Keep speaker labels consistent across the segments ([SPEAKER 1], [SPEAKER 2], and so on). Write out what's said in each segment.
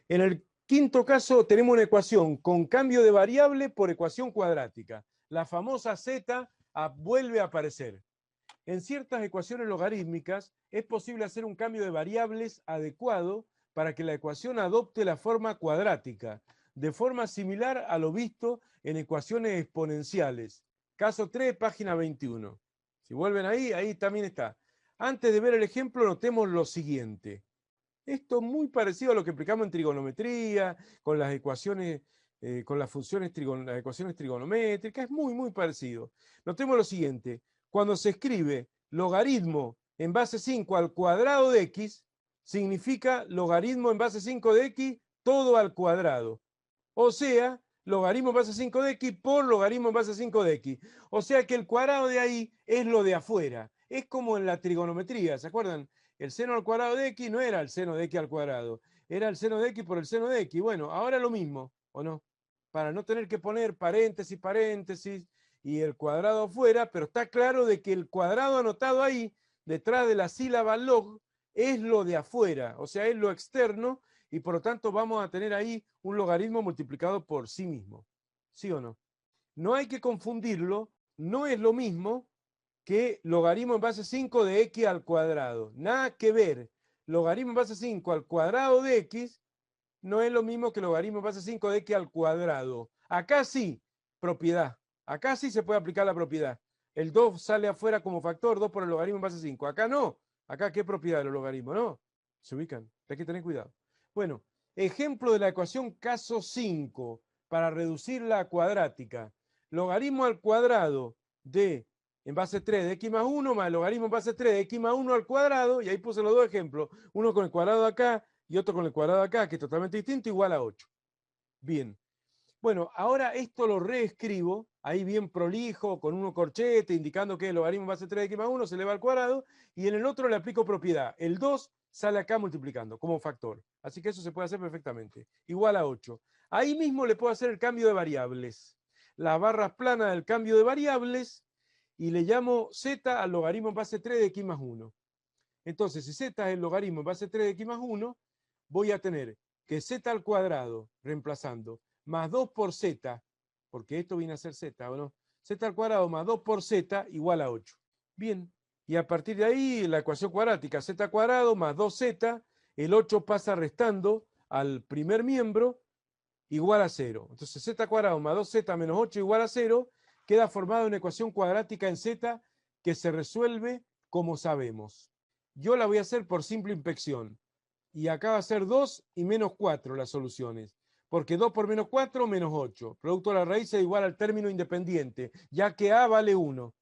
[SPEAKER 1] En el quinto caso tenemos una ecuación con cambio de variable por ecuación cuadrática. La famosa z vuelve a aparecer. En ciertas ecuaciones logarítmicas es posible hacer un cambio de variables adecuado para que la ecuación adopte la forma cuadrática, de forma similar a lo visto en ecuaciones exponenciales. Caso 3, página 21. Si vuelven ahí, ahí también está. Antes de ver el ejemplo, notemos lo siguiente. Esto es muy parecido a lo que aplicamos en trigonometría, con las ecuaciones, con las funciones, las ecuaciones trigonométricas, es muy parecido. Notemos lo siguiente, cuando se escribe logaritmo en base 5 al cuadrado de x, significa logaritmo en base 5 de x todo al cuadrado. O sea, logaritmo en base 5 de x por logaritmo en base 5 de x. O sea que el cuadrado de ahí es lo de afuera. Es como en la trigonometría, ¿se acuerdan? El seno al cuadrado de x no era el seno de x al cuadrado, era el seno de x por el seno de x. Bueno, ahora lo mismo, ¿o no? Para no tener que poner paréntesis y el cuadrado afuera, pero está claro de que el cuadrado anotado ahí, detrás de la sílaba log, es lo de afuera, o sea, es lo externo, y por lo tanto vamos a tener ahí un logaritmo multiplicado por sí mismo. ¿Sí o no? No hay que confundirlo, no es lo mismo que logaritmo en base 5 de x al cuadrado. Nada que ver. Logaritmo en base 5 al cuadrado de x no es lo mismo que logaritmo en base 5 de x al cuadrado. Acá sí, propiedad. Acá sí se puede aplicar la propiedad. El 2 sale afuera como factor, 2 por el logaritmo en base 5. Acá no. Acá, ¿qué propiedad de los logaritmos? No. Se ubican. Hay que tener cuidado. Bueno, ejemplo de la ecuación caso 5 para reducir la cuadrática. Logaritmo al cuadrado de en base 3 de x más 1 más el logaritmo en base 3 de x más 1 al cuadrado, y ahí puse los dos ejemplos, uno con el cuadrado acá y otro con el cuadrado acá, que es totalmente distinto, igual a 8. Bien. Bueno, ahora esto lo reescribo, ahí bien prolijo, con uno corchete, indicando que el logaritmo en base 3 de x más 1 se eleva al cuadrado, y en el otro le aplico propiedad. El 2 sale acá multiplicando como factor. Así que eso se puede hacer perfectamente. Igual a 8. Ahí mismo le puedo hacer el cambio de variables. Las barras planas del cambio de variables, y le llamo z al logaritmo en base 3 de x más 1. Entonces, si z es el logaritmo en base 3 de x más 1, voy a tener que z al cuadrado, reemplazando, más 2 por z, porque esto viene a ser z, ¿o no? Z al cuadrado más 2 por z igual a 8. Bien, y a partir de ahí la ecuación cuadrática, z al cuadrado más 2z, el 8 pasa restando al primer miembro, igual a 0. Entonces z al cuadrado más 2z menos 8 igual a 0, queda formada una ecuación cuadrática en z que se resuelve como sabemos. Yo la voy a hacer por simple inspección. Y acá va a ser 2 y menos 4 las soluciones. Porque 2 por menos 4, menos 8. Producto de la raíz es igual al término independiente, ya que A vale 1.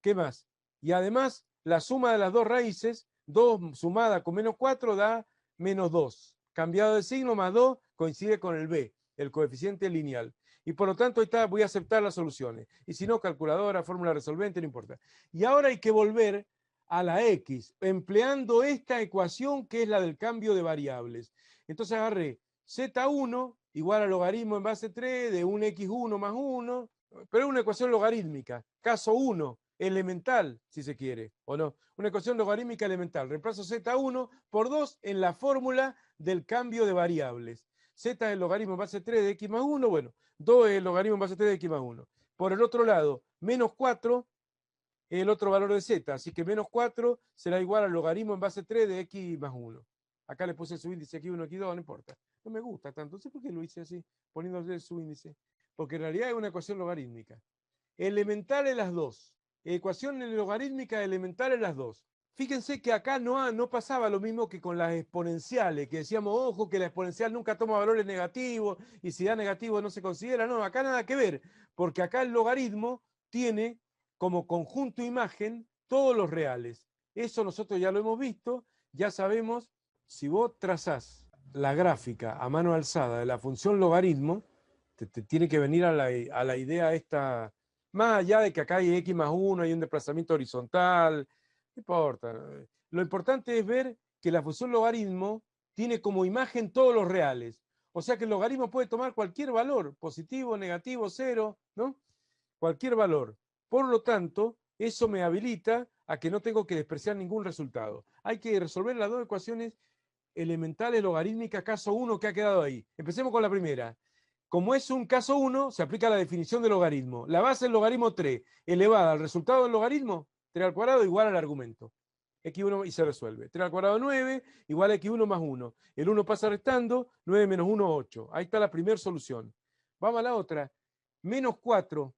[SPEAKER 1] ¿Qué más? Y además, la suma de las dos raíces, 2 sumada con menos 4 da menos 2. Cambiado de signo, más 2 coincide con el B, el coeficiente lineal. Y por lo tanto, ahí está, voy a aceptar las soluciones. Y si no, calculadora, fórmula resolvente, no importa. Y ahora hay que volver a la X, empleando esta ecuación que es la del cambio de variables. Entonces agarré Z1 igual al logaritmo en base 3 de un X1 más 1, pero es una ecuación logarítmica. Caso 1, elemental, si se quiere, o no. Una ecuación logarítmica elemental. Reemplazo Z1 por 2 en la fórmula del cambio de variables. Z es el logaritmo en base 3 de X más 1, bueno, 2 es el logaritmo en base 3 de X más 1. Por el otro lado, menos 4 es el otro valor de Z, así que menos 4 será igual al logaritmo en base 3 de X más 1. Acá le puse su índice X1, X2, no importa. No me gusta tanto, no sé por qué lo hice así, poniéndole su índice. Porque en realidad es una ecuación logarítmica. Elementales las dos. Ecuación logarítmica elementales las dos. Fíjense que acá no pasaba lo mismo que con las exponenciales, que decíamos, ojo, que la exponencial nunca toma valores negativos y si da negativo no se considera. No, acá nada que ver, porque acá el logaritmo tiene como conjunto imagen todos los reales. Eso nosotros ya lo hemos visto, ya sabemos, si vos trazás la gráfica a mano alzada de la función logaritmo, te tiene que venir a la idea esta, más allá de que acá hay x más 1, hay un desplazamiento horizontal, no importa. Lo importante es ver que la función logaritmo tiene como imagen todos los reales. O sea que el logaritmo puede tomar cualquier valor, positivo, negativo, cero, ¿no? Cualquier valor. Por lo tanto, eso me habilita a que no tengo que despreciar ningún resultado. Hay que resolver las dos ecuaciones elementales logarítmicas caso 1 que ha quedado ahí. Empecemos con la primera. Como es un caso 1, se aplica la definición de logaritmo. La base del logaritmo 3 elevada al resultado del logaritmo, 3 al cuadrado igual al argumento. X1 y se resuelve. 3 al cuadrado 9 igual a X1 más 1. El 1 pasa restando, 9 menos 1, 8. Ahí está la primera solución. Vamos a la otra. Menos 4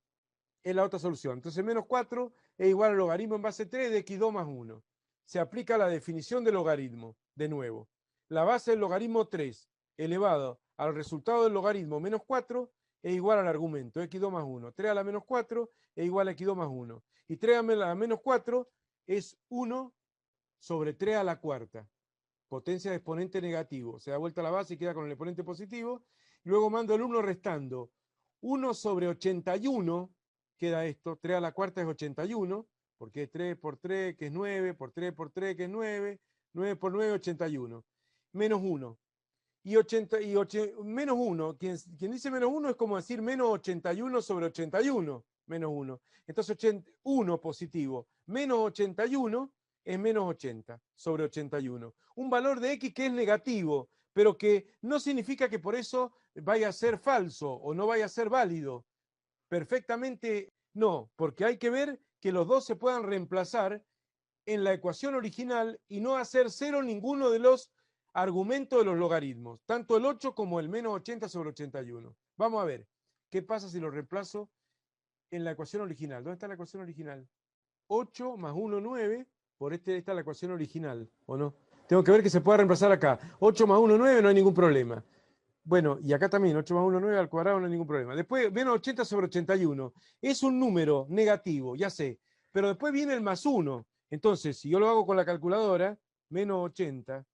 [SPEAKER 1] es la otra solución. Entonces menos 4 es igual al logaritmo en base 3 de X2 más 1. Se aplica la definición de logaritmo, de nuevo. La base del logaritmo 3 elevado al resultado del logaritmo menos 4 es igual al argumento, X2 más 1. 3 a la menos 4 es igual a X2 más 1. Y 3 a la menos 4 es 1 sobre 3 a la cuarta. Potencia de exponente negativo. Se da vuelta a la base y queda con el exponente positivo. Luego mando el 1 restando. 1 sobre 81 queda esto. 3 a la cuarta es 81, porque es 3 por 3, que es 9, por 3 por 3, que es 9, 9 por 9, 81. Menos 1. Y, menos 1, quien dice menos 1 es como decir menos 81 sobre 81, menos 1. Entonces 1 positivo, menos 81 es menos 80 sobre 81. Un valor de X que es negativo, pero que no significa que por eso vaya a ser falso o no vaya a ser válido. Perfectamente no, porque hay que ver que los dos se puedan reemplazar en la ecuación original y no hacer cero ninguno de los argumentos de los logaritmos, tanto el 8 como el menos 80 sobre 81. Vamos a ver, ¿qué pasa si lo reemplazo en la ecuación original? ¿Dónde está la ecuación original? 8 más 1, 9, por esta es la ecuación original, ¿o no? Tengo que ver que se pueda reemplazar acá. 8 más 1, 9, no hay ningún problema. Bueno, y acá también, 8 más 1, 9 al cuadrado, no hay ningún problema. Después, menos 80 sobre 81. Es un número negativo, ya sé. Pero después viene el más 1. Entonces, si yo lo hago con la calculadora, menos 80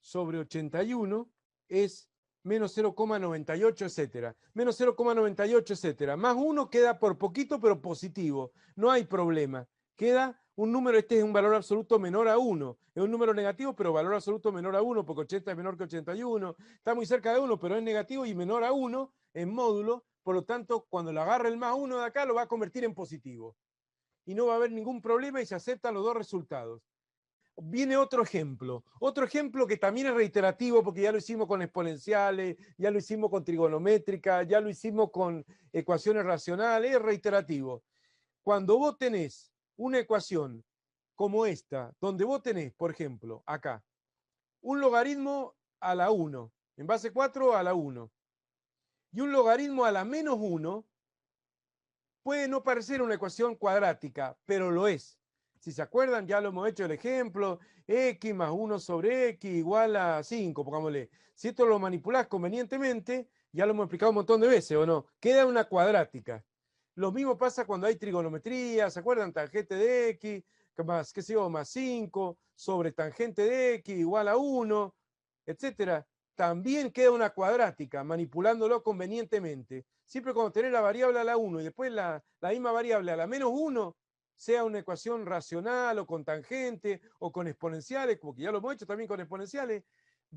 [SPEAKER 1] sobre 81 es menos 0,98, etcétera. Menos 0,98, etcétera. Más 1 queda por poquito, pero positivo. No hay problema. Queda un número, este es un valor absoluto menor a 1. Es un número negativo, pero valor absoluto menor a 1, porque 80 es menor que 81. Está muy cerca de 1, pero es negativo y menor a 1 en módulo. Por lo tanto, cuando le agarre el más 1 de acá, lo va a convertir en positivo. Y no va a haber ningún problema y se aceptan los dos resultados. Viene otro ejemplo que también es reiterativo porque ya lo hicimos con exponenciales, ya lo hicimos con trigonométrica, ya lo hicimos con ecuaciones racionales, es reiterativo. Cuando vos tenés una ecuación como esta, donde vos tenés, por ejemplo, acá, un logaritmo a la 1, en base 4 a la 1, y un logaritmo a la menos 1, puede no parecer una ecuación cuadrática, pero lo es. Si se acuerdan, ya lo hemos hecho el ejemplo, x más 1 sobre x igual a 5, pongámosle. Si esto lo manipulás convenientemente, ya lo hemos explicado un montón de veces, ¿o no? Queda una cuadrática. Lo mismo pasa cuando hay trigonometría, ¿se acuerdan? Tangente de x, más, qué sé yo, más 5, sobre tangente de x igual a 1, etcétera. También queda una cuadrática, manipulándolo convenientemente. Siempre cuando tenés la variable a la 1 y después la misma variable a la menos 1, sea una ecuación racional o con tangente o con exponenciales, porque ya lo hemos hecho también con exponenciales,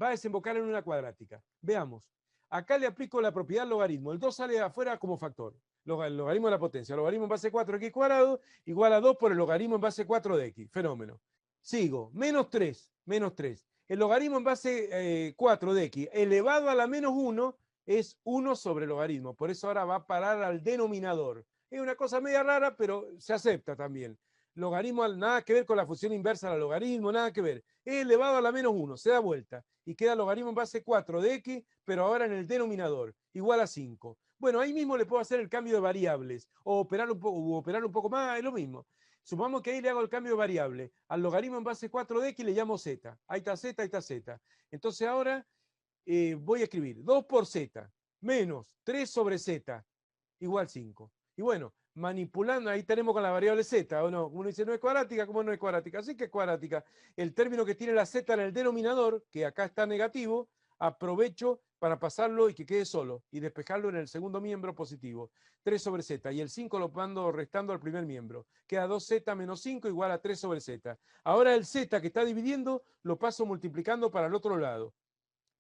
[SPEAKER 1] va a desembocar en una cuadrática. Veamos. Acá le aplico la propiedad logaritmo. El 2 sale de afuera como factor. El logaritmo de la potencia. Logaritmo en base 4x cuadrado igual a 2 por el logaritmo en base 4 de x. Fenómeno. Sigo. Menos 3. Menos 3. El logaritmo en base 4 de x elevado a la menos 1 es 1 sobre el logaritmo. Por eso ahora va a parar al denominador. Es una cosa media rara, pero se acepta también. Logaritmo, nada que ver con la función inversa del logaritmo, nada que ver. Es elevado a la menos 1, se da vuelta. Y queda logaritmo en base 4 de x, pero ahora en el denominador, igual a 5. Bueno, ahí mismo le puedo hacer el cambio de variables, o operar un poco más, es lo mismo. Supongamos que ahí le hago el cambio de variable. Al logaritmo en base 4 de x le llamo z. Ahí está z, ahí está z. Entonces ahora voy a escribir 2 por z menos 3 sobre z igual 5. Y bueno, manipulando, ahí tenemos con la variable z, ¿o no? Uno dice, no es cuadrática, ¿cómo no es cuadrática? Así que es cuadrática. El término que tiene la z en el denominador, que acá está negativo, aprovecho para pasarlo y que quede solo y despejarlo en el segundo miembro positivo. 3 sobre z. Y el 5 lo mando restando al primer miembro. Queda 2z menos 5 igual a 3 sobre z. Ahora el z que está dividiendo lo paso multiplicando para el otro lado.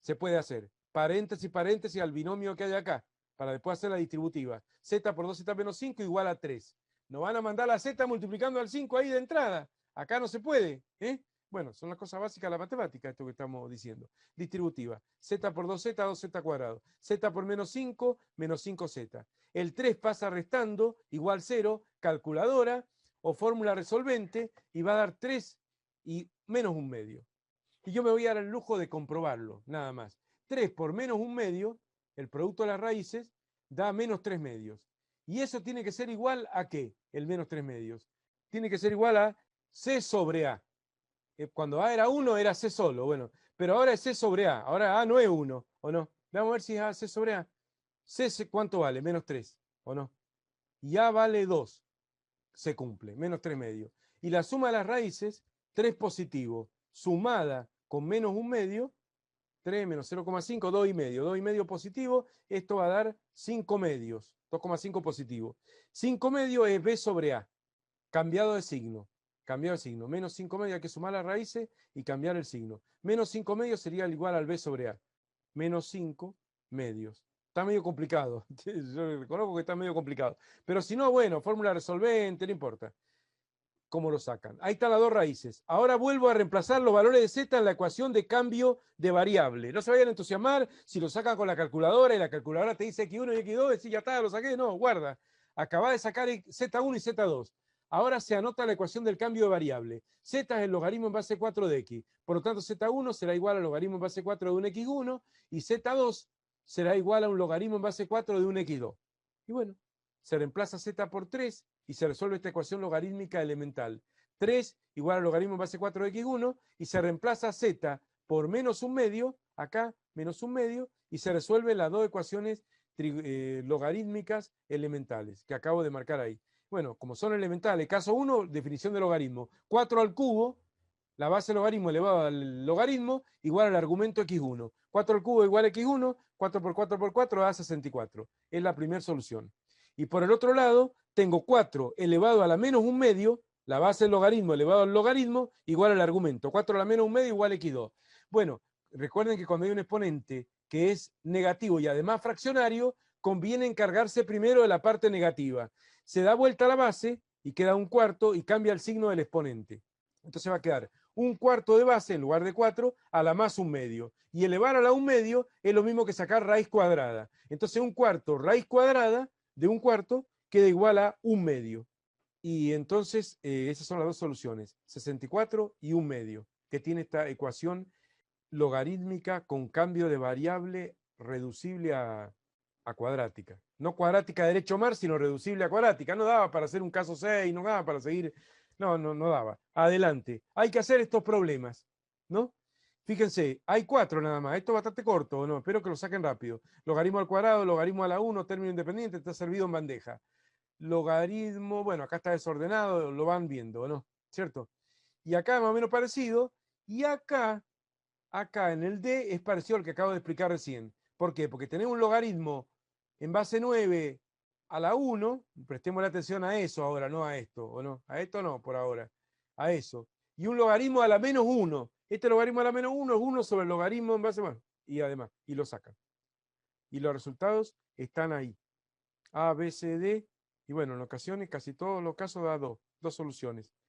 [SPEAKER 1] Se puede hacer. Paréntesis, paréntesis al binomio que hay acá, para después hacer la distributiva. Z por 2z menos 5 igual a 3. Nos van a mandar la z multiplicando al 5 ahí de entrada. Acá no se puede. Bueno, son las cosas básicas de la matemática, esto que estamos diciendo. Distributiva. Z por 2Z, 2Z cuadrado. Z por menos 5, menos 5Z. El 3 pasa restando, igual 0, calculadora o fórmula resolvente, y va a dar 3 y menos un medio. Y yo me voy a dar el lujo de comprobarlo, nada más. 3 por menos un medio, el producto de las raíces, da menos 3 medios. Y eso tiene que ser igual a ¿qué? El menos 3 medios. Tiene que ser igual a C sobre A. Cuando A era 1 era C solo, bueno, pero ahora es C sobre A. Ahora A no es 1, ¿o no? Vamos a ver si es A C sobre A. C, ¿cuánto vale? Menos 3, ¿o no? Y A vale 2. Se cumple, menos 3 medios. Y la suma de las raíces, 3 positivo, sumada con menos un medio, 3 menos 0,5, 2 y medio. 2 y medio positivo, esto va a dar 5 medios. 2,5 positivo. 5 medios es B sobre A, cambiado de signo. Cambiado de signo. Menos 5 medios hay que sumar las raíces y cambiar el signo. Menos 5 medios sería igual al B sobre A. Menos 5 medios. Está medio complicado. Yo reconozco que está medio complicado. Pero si no, bueno, fórmula resolvente, no importa cómo lo sacan. Ahí están las dos raíces. Ahora vuelvo a reemplazar los valores de z en la ecuación de cambio de variable. No se vayan a entusiasmar si lo sacan con la calculadora y la calculadora te dice x1 y x2, decís, ya está, lo saqué. No, guarda. Acabá de sacar z1 y z2. Ahora se anota la ecuación del cambio de variable. Z es el logaritmo en base 4 de x. Por lo tanto, z1 será igual al logaritmo en base 4 de un x1 y z2 será igual a un logaritmo en base 4 de un x2. Y bueno, se reemplaza z por 3 y se resuelve esta ecuación logarítmica elemental. 3 igual al logaritmo en base 4 de x1 y se reemplaza z por menos un medio, acá menos un medio, y se resuelven las dos ecuaciones logarítmicas elementales que acabo de marcar ahí. Bueno, como son elementales, caso 1, definición de logaritmo. 4 al cubo, la base del logaritmo elevado al logaritmo, igual al argumento x1. 4 al cubo igual a x1, 4 por 4 por 4 da 64. Es la primera solución. Y por el otro lado, tengo 4 elevado a la menos un medio, la base del logaritmo elevado al logaritmo, igual al argumento. 4 a la menos un medio igual a x2. Bueno, recuerden que cuando hay un exponente que es negativo y además fraccionario, conviene encargarse primero de la parte negativa. Se da vuelta a la base y queda un cuarto y cambia el signo del exponente. Entonces va a quedar un cuarto de base en lugar de 4 a la más un medio. Y elevar a la un medio es lo mismo que sacar raíz cuadrada. Entonces un cuarto raíz cuadrada de un cuarto queda igual a un medio. Y entonces esas son las dos soluciones, 64 y un medio, que tiene esta ecuación logarítmica con cambio de variable reducible a cuadrática. No cuadrática derecho mar, sino reducible a cuadrática. No daba para hacer un caso 6, no daba para seguir. No daba. Adelante. Hay que hacer estos problemas, ¿no? Fíjense, hay 4 nada más. Esto es bastante corto, ¿no? Espero que lo saquen rápido. Logaritmo al cuadrado, logaritmo a la 1, término independiente, está servido en bandeja. Logaritmo, bueno, acá está desordenado, lo van viendo, ¿no? ¿Cierto? Y acá más o menos parecido. Y acá en el D es parecido al que acabo de explicar recién. ¿Por qué? Porque tenemos un logaritmo en base 9 a la 1, prestemos la atención a eso ahora, no a esto, ¿o no? A esto no, por ahora, a eso. Y un logaritmo a la menos 1. Este logaritmo a la menos 1 es 1 sobre el logaritmo en base, bueno, y además, y lo sacan. Y los resultados están ahí. A, B, C, D, y bueno, en ocasiones, casi todos los casos da dos soluciones.